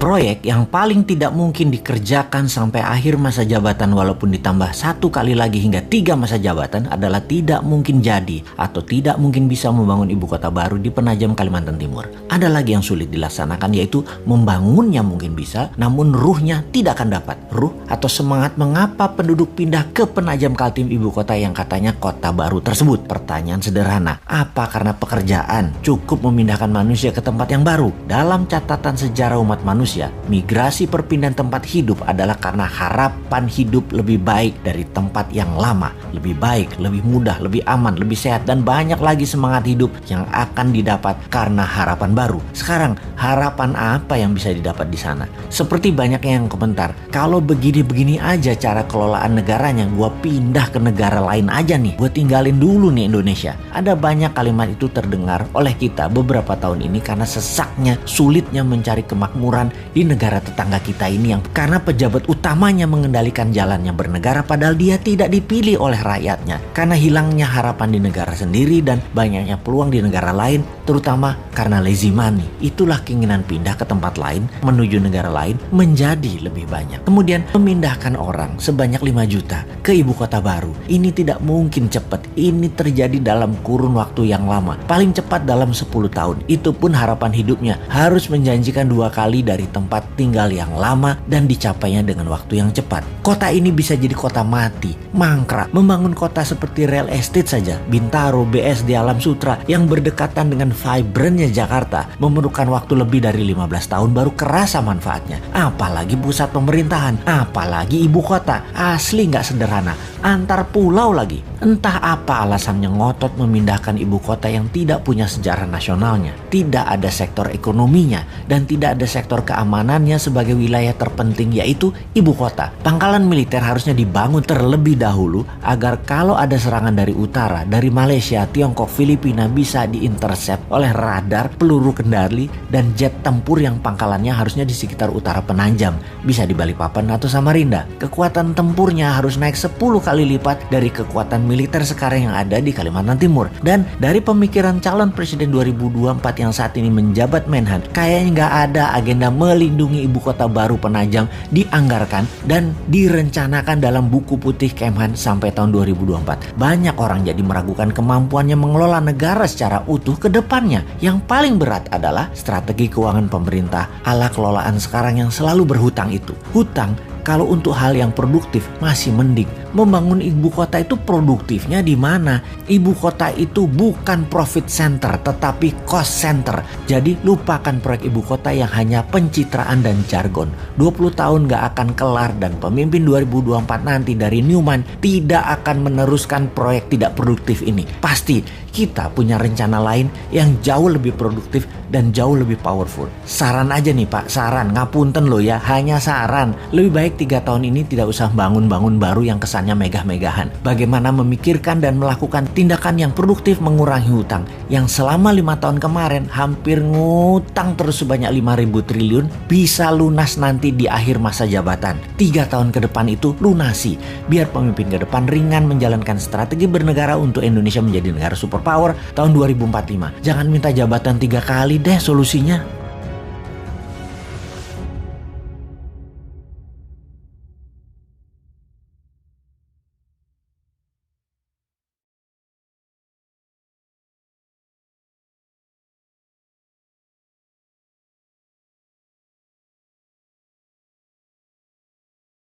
Proyek yang paling tidak mungkin dikerjakan sampai akhir masa jabatan walaupun ditambah 1 kali lagi hingga 3 masa jabatan adalah tidak mungkin jadi atau tidak mungkin bisa membangun ibu kota baru di Penajam, Kalimantan Timur. Ada lagi yang sulit dilaksanakan, yaitu membangunnya mungkin bisa, namun ruhnya tidak akan dapat. Ruh atau semangat mengapa penduduk pindah ke Penajam Kaltim, ibu kota yang katanya kota baru tersebut. Pertanyaan sederhana, apa karena pekerjaan cukup memindahkan manusia ke tempat yang baru? Dalam catatan sejarah umat manusia, migrasi perpindahan tempat hidup adalah karena harapan hidup lebih baik dari tempat yang lama, lebih baik, lebih mudah, lebih aman, lebih sehat, dan banyak lagi semangat hidup yang akan didapat karena harapan baru. Sekarang, harapan apa yang bisa didapat di sana? Seperti banyak yang komentar, kalau begini-begini aja cara kelolaan negaranya, gua pindah ke negara lain aja nih, gua tinggalin dulu nih Indonesia. Ada banyak kalimat itu terdengar oleh kita beberapa tahun ini karena sesaknya, sulitnya mencari kemakmuran di negara tetangga kita ini, yang karena pejabat utamanya mengendalikan jalannya bernegara padahal dia tidak dipilih oleh rakyatnya, karena hilangnya harapan di negara sendiri dan banyaknya peluang di negara lain, terutama karena lazy money. Itulah keinginan pindah ke tempat lain, menuju negara lain menjadi lebih banyak. Kemudian memindahkan orang sebanyak 5 juta ke ibu kota baru. Ini tidak mungkin cepat. Ini terjadi dalam kurun waktu yang lama. Paling cepat dalam 10 tahun. Itu pun harapan hidupnya harus menjanjikan 2 kali dari tempat tinggal yang lama dan dicapainya dengan waktu yang cepat. Kota ini bisa jadi kota mati, mangkrak. Membangun kota seperti real estate saja, Bintaro, BSD, Alam Sutra yang berdekatan dengan vibrantnya Jakarta memerlukan waktu lebih dari 15 tahun baru kerasa manfaatnya. Apalagi pusat pemerintahan, apalagi ibu kota. Asli nggak sederhana. Antar pulau lagi. Entah apa alasannya ngotot memindahkan ibu kota yang tidak punya sejarah nasionalnya, tidak ada sektor ekonominya, dan tidak ada sektor keamanannya sebagai wilayah terpenting, yaitu ibu kota. Pangkalan militer harusnya dibangun terlebih dahulu agar kalau ada serangan dari utara, dari Malaysia, Tiongkok, Filipina bisa diintercept oleh radar, peluru kendali, dan jet tempur yang pangkalannya harusnya di sekitar utara Penajam, bisa di Balikpapan atau Samarinda. Kekuatan tempurnya harus naik 10 kali lipat dari kekuatan militer sekarang yang ada di Kalimantan Timur. Dan dari pemikiran calon presiden 2024 yang saat ini menjabat Menhan, kayaknya nggak ada agenda melindungi ibu kota baru Penajam dianggarkan dan direncanakan dalam buku putih Kemhan sampai tahun 2024. Banyak orang jadi meragukan kemampuannya mengelola negara secara utuh ke depannya. Yang paling berat adalah strategi keuangan pemerintah ala kelolaan sekarang yang selalu berhutang itu. Hutang kalau untuk hal yang produktif masih mending. Membangun ibu kota itu produktifnya di mana? Ibu kota itu bukan profit center tetapi cost center. Jadi lupakan proyek ibu kota yang hanya pencitraan dan jargon. 20 tahun gak akan kelar dan pemimpin 2024 nanti dari Newman tidak akan meneruskan proyek tidak produktif ini. Pasti kita punya rencana lain yang jauh lebih produktif dan jauh lebih powerful. Saran aja nih Pak, saran, ngapunten loh ya, hanya saran. Lebih baik 3 tahun ini tidak usah bangun-bangun baru yang kesannya megah-megahan. Bagaimana memikirkan dan melakukan tindakan yang produktif mengurangi hutang yang selama 5 tahun kemarin hampir ngutang terus sebanyak 5.000 triliun, bisa lunas nanti di akhir masa jabatan. 3 tahun ke depan itu lunasi, biar pemimpin ke depan ringan menjalankan strategi bernegara untuk Indonesia menjadi negara superpower tahun 2045. Jangan minta jabatan 3 kali deh solusinya.